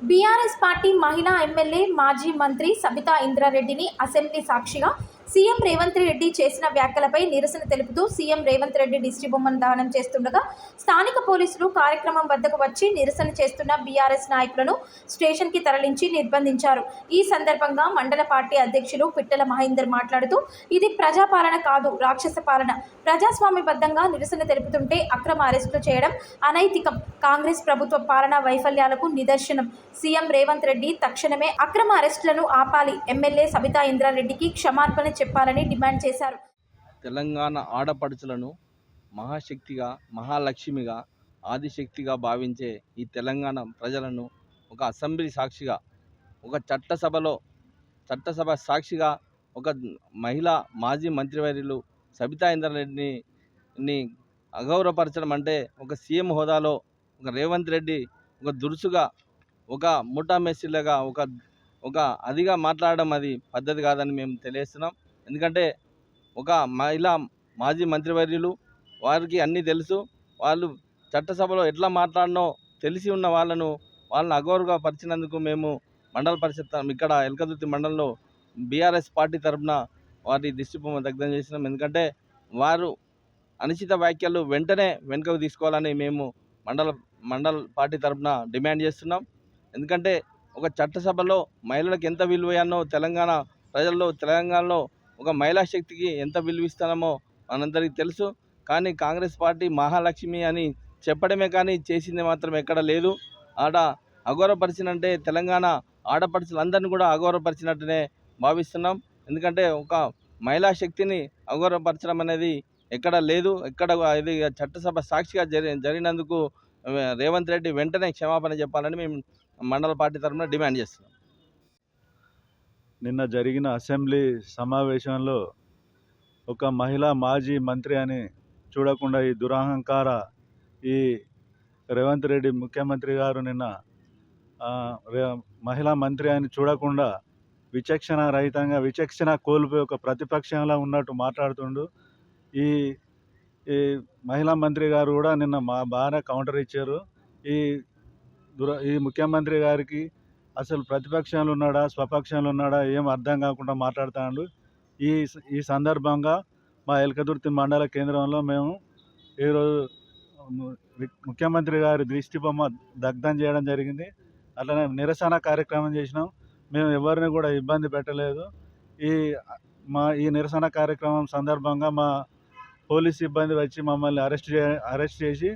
BRS party మహిళా MLA మాజీ మంత్రి సబితా ఇంద్రారెడ్డిని అసెంబ్లీ సాక్షిగా సీఎం రేవంత్ రెడ్డి చేసిన వ్యాఖ్యలపై నిరసన తెలుపుతూ సీఎం రేవంత్ రెడ్డి దిష్టి బొమ్మను దహనం చేస్తుండగా స్థానిక పోలీసులు కార్యక్రమం వద్దకు వచ్చి నిరసన చేస్తున్న బీఆర్ఎస్ నాయకులను స్టేషన్కి తరలించి నిర్బంధించారు. ఈ సందర్భంగా మండల పార్టీ అధ్యక్షులు పిట్టల మహేందర్ మాట్లాడుతూ, ఇది ప్రజాపాలన కాదు, రాక్షస పాలన. ప్రజాస్వామ్యబద్ధంగా నిరసన తెలుపుతుంటే అక్రమ అరెస్టులు చేయడం అనైతికం. కాంగ్రెస్ ప్రభుత్వ పాలనా వైఫల్యాలకు నిదర్శనం. సీఎం రేవంత్ రెడ్డి తక్షణమే అక్రమ అరెస్టులను ఆపాలి. ఎమ్మెల్యే సబితా ఇంద్రారెడ్డికి క్షమాపణ చెప్పాలని డిమాండ్ చేశారు. తెలంగాణ ఆడపడుచులను మహాశక్తిగా, మహాలక్ష్మిగా, ఆదిశక్తిగా భావించే ఈ తెలంగాణ ప్రజలను ఒక అసెంబ్లీ సాక్షిగా, ఒక చట్టసభ సాక్షిగా ఒక మహిళా మాజీ మంత్రివర్యులు సబితా ఇంద్రారెడ్డిని అగౌరవపరచడం అంటే ఒక సీఎం హోదాలో ఒక రేవంత్ రెడ్డి ఒక దురుసుగా, ఒక ముఠా మెస్సీలుగా, ఒక అదిగా మాట్లాడడం అది పద్ధతి కాదని మేము తెలియజేస్తున్నాం. ఎందుకంటే ఒక మహిళా మాజీ మంత్రివర్యులు, వారికి అన్నీ తెలుసు. వాళ్ళు చట్టసభలో ఎట్లా మాట్లాడినో తెలిసి ఉన్న వాళ్ళను అగౌరవపరిచినందుకు మేము మండల పరిషత్ ఇక్కడ ఎల్కదుర్తి మండలంలో బీఆర్ఎస్ పార్టీ తరఫున వారి దిష్టిబొమ్మ దగ్ధం చేసినాం. ఎందుకంటే వారు అనుచిత వ్యాఖ్యలు వెంటనే వెనుకకు తీసుకోవాలని మేము మండల పార్టీ తరఫున డిమాండ్ చేస్తున్నాం. ఎందుకంటే ఒక చట్టసభలో మహిళలకు ఎంత విలువయానో తెలంగాణ తెలంగాణలో ఒక మహిళా శక్తికి ఎంత విలువిస్తామో మనందరికీ తెలుసు. కానీ కాంగ్రెస్ పార్టీ మహాలక్ష్మి అని చెప్పడమే కానీ చేసింది మాత్రం ఎక్కడ లేదు. ఆడ అగౌరవపరిచినంటే తెలంగాణ ఆడపడుచులందరినీ కూడా అగౌరవపరిచినట్టునే భావిస్తున్నాం. ఎందుకంటే ఒక మహిళా శక్తిని అగౌరవపరచడం అనేది ఎక్కడ లేదు. ఇది చట్టసభ సాక్షిగా జరిగినందుకు రేవంత్ రెడ్డి వెంటనే క్షమాపణ చెప్పాలని మేము మండల పార్టీ తరఫున డిమాండ్ చేస్తున్నాం. నిన్న జరిగిన అసెంబ్లీ సమావేశంలో ఒక మహిళా మాజీ మంత్రి అని చూడకుండా ఈ దురహంకార ఈ రేవంత్ రెడ్డి ముఖ్యమంత్రి గారు నిన్న మహిళా మంత్రి అని చూడకుండా విచక్షణ రహితంగా, విచక్షణ కోల్పోయి ఒక ప్రతిపక్షంలో ఉన్నట్టు మాట్లాడుతుండు. ఈ మహిళా మంత్రి గారు కూడా నిన్న బాగా కౌంటర్ ఇచ్చారు. ఈ ముఖ్యమంత్రి గారికి అసలు ప్రతిపక్షంలో ఉన్నాడా, స్వపక్షంలో ఉన్నాడా ఏం అర్థం కాకుండా మాట్లాడుతాడు. ఈ సందర్భంగా మా ఎల్కదుర్తి మండల కేంద్రంలో మేము ఈరోజు ముఖ్యమంత్రి గారి దిష్టి బొమ్మ దగ్ధం చేయడం జరిగింది. అట్లనే నిరసన కార్యక్రమం చేసినాం. మేము ఎవరిని కూడా ఇబ్బంది పెట్టలేదు. ఈ నిరసన కార్యక్రమం సందర్భంగా మా పోలీస్ సిబ్బంది వచ్చి మమ్మల్ని అరెస్ట్ చేసి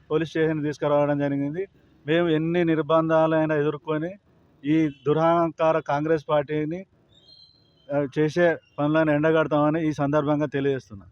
పోలీస్ స్టేషన్ తీసుకురావడం జరిగింది. మేము ఎన్ని నిర్బంధాలైనా ఎదుర్కొని ఈ దురహంకార కాంగ్రెస్ పార్టీని చేసే పనులను ఎండగడతామని ఈ సందర్భంగా తెలియజేస్తున్నాం.